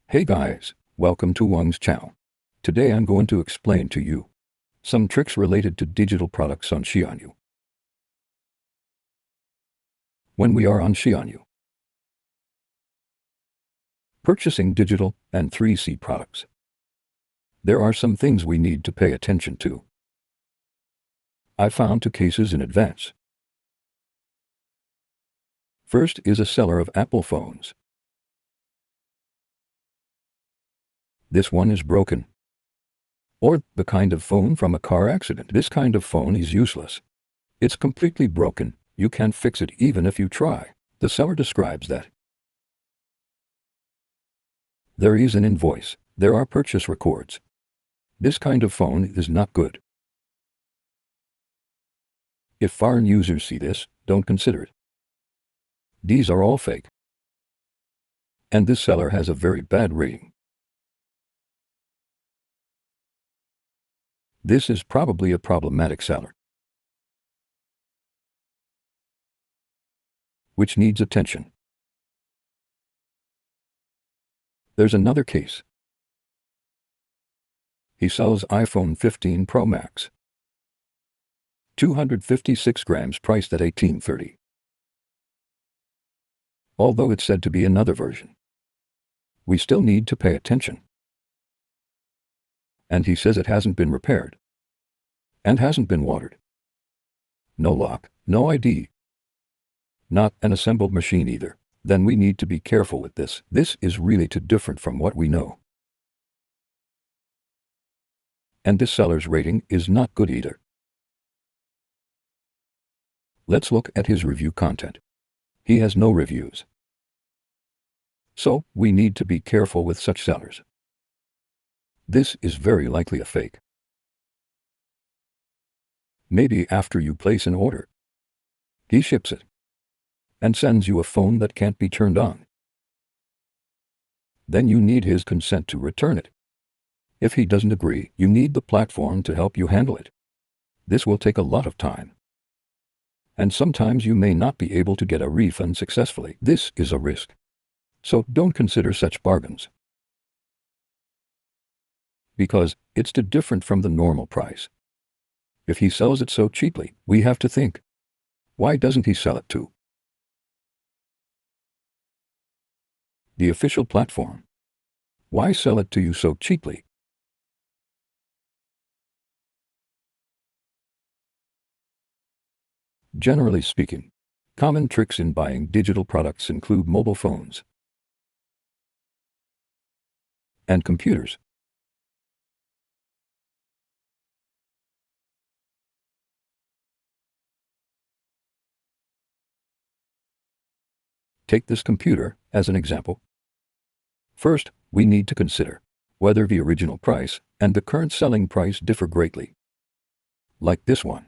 Hey guys, welcome to Wang's channel. Today I'm going to explain to you some tricks related to digital products on Xianyu. When we are on Xianyu, purchasing digital and 3C products, there are some things we need to pay attention to. I found two cases in advance. First is a seller of Apple phones. This one is broken. Or the kind of phone from a car accident. This kind of phone is useless. It's completely broken. You can't fix it even if you try. The seller describes that. There is an invoice. There are purchase records. This kind of phone is not good. If foreign users see this, don't consider it. These are all fake. And this seller has a very bad rating. This is probably a problematic seller, which needs attention. There's another case. He sells iPhone 15 Pro Max. 256 grams priced at $18.30. Although it's said to be another version, we still need to pay attention. And he says it hasn't been repaired. And hasn't been watered. No lock, no ID. Not an assembled machine either. Then we need to be careful with this. This is really too different from what we know. And this seller's rating is not good either. Let's look at his review content. He has no reviews. So, we need to be careful with such sellers. This is very likely a fake. Maybe after you place an order, he ships it and sends you a phone that can't be turned on. Then you need his consent to return it. If he doesn't agree, you need the platform to help you handle it. This will take a lot of time. And sometimes you may not be able to get a refund successfully. This is a risk. So don't consider such bargains, because it's too different from the normal price. If he sells it so cheaply, we have to think, why doesn't he sell it to the official platform? Why sell it to you so cheaply? Generally speaking, common tricks in buying digital products include mobile phones and computers. Take this computer as an example. First, we need to consider whether the original price and the current selling price differ greatly. Like this one.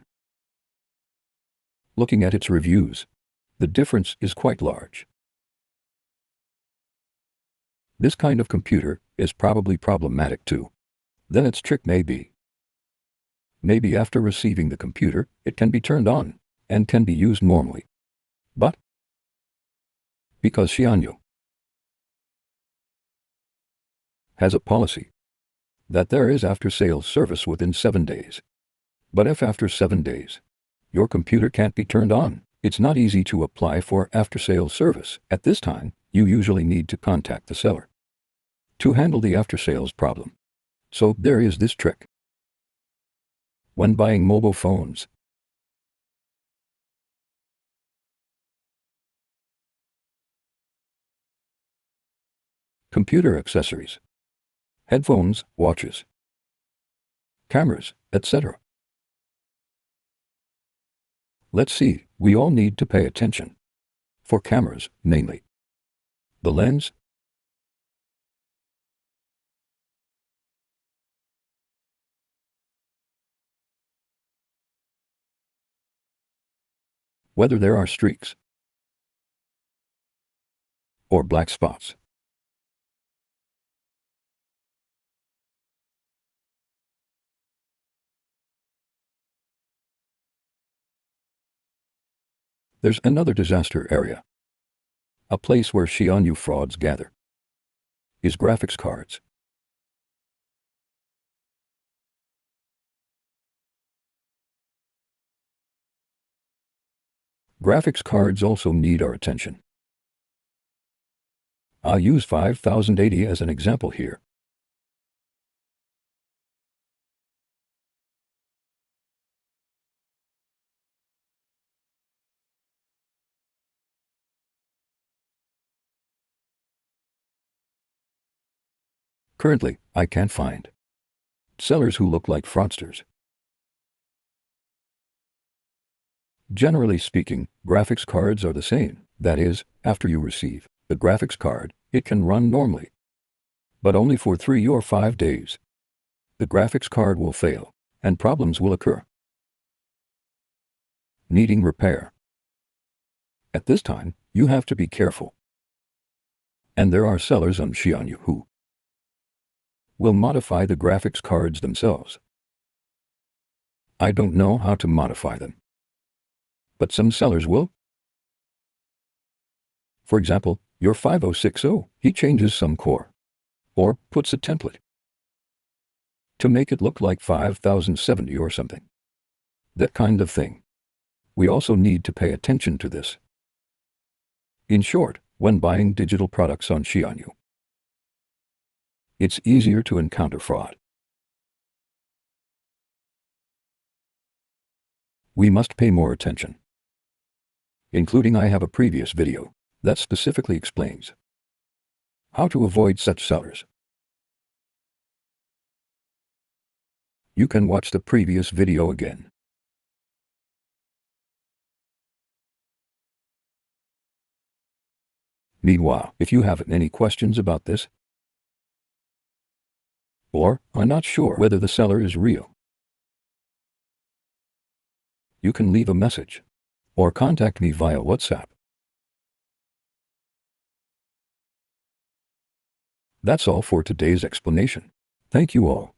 Looking at its reviews, the difference is quite large. This kind of computer is probably problematic too. Then its trick may be, maybe after receiving the computer, it can be turned on and can be used normally. But because Xianyu has a policy that there is after-sales service within 7 days. But if after 7 days, your computer can't be turned on, it's not easy to apply for after-sales service. At this time, you usually need to contact the seller to handle the after-sales problem. So there is this trick. When buying mobile phones, computer accessories, headphones, watches, cameras, etc. Let's see, we all need to pay attention. For cameras, namely, the lens, whether there are streaks or black spots. There's another disaster area, a place where Xianyu frauds gather. is graphics cards. Graphics cards also need our attention. I'll use 5080 as an example here. Currently, I can't find sellers who look like fraudsters. Generally speaking, graphics cards are the same. That is, after you receive the graphics card, it can run normally, but only for 3 or 5 days. The graphics card will fail, and problems will occur. Needing repair. At this time, you have to be careful. And there are sellers on Xianyu who will modify the graphics cards themselves. I don't know how to modify them, but some sellers will. For example, your 5060, he changes some core, or puts a template to make it look like 5070 or something. That kind of thing. We also need to pay attention to this. In short, when buying digital products on Xianyu, it's easier to encounter fraud. We must pay more attention. Including I have a previous video that specifically explains how to avoid such sellers. You can watch the previous video again. Meanwhile, if you have any questions about this, or are not sure whether the seller is real, you can leave a message or contact me via WhatsApp. That's all for today's explanation. Thank you all.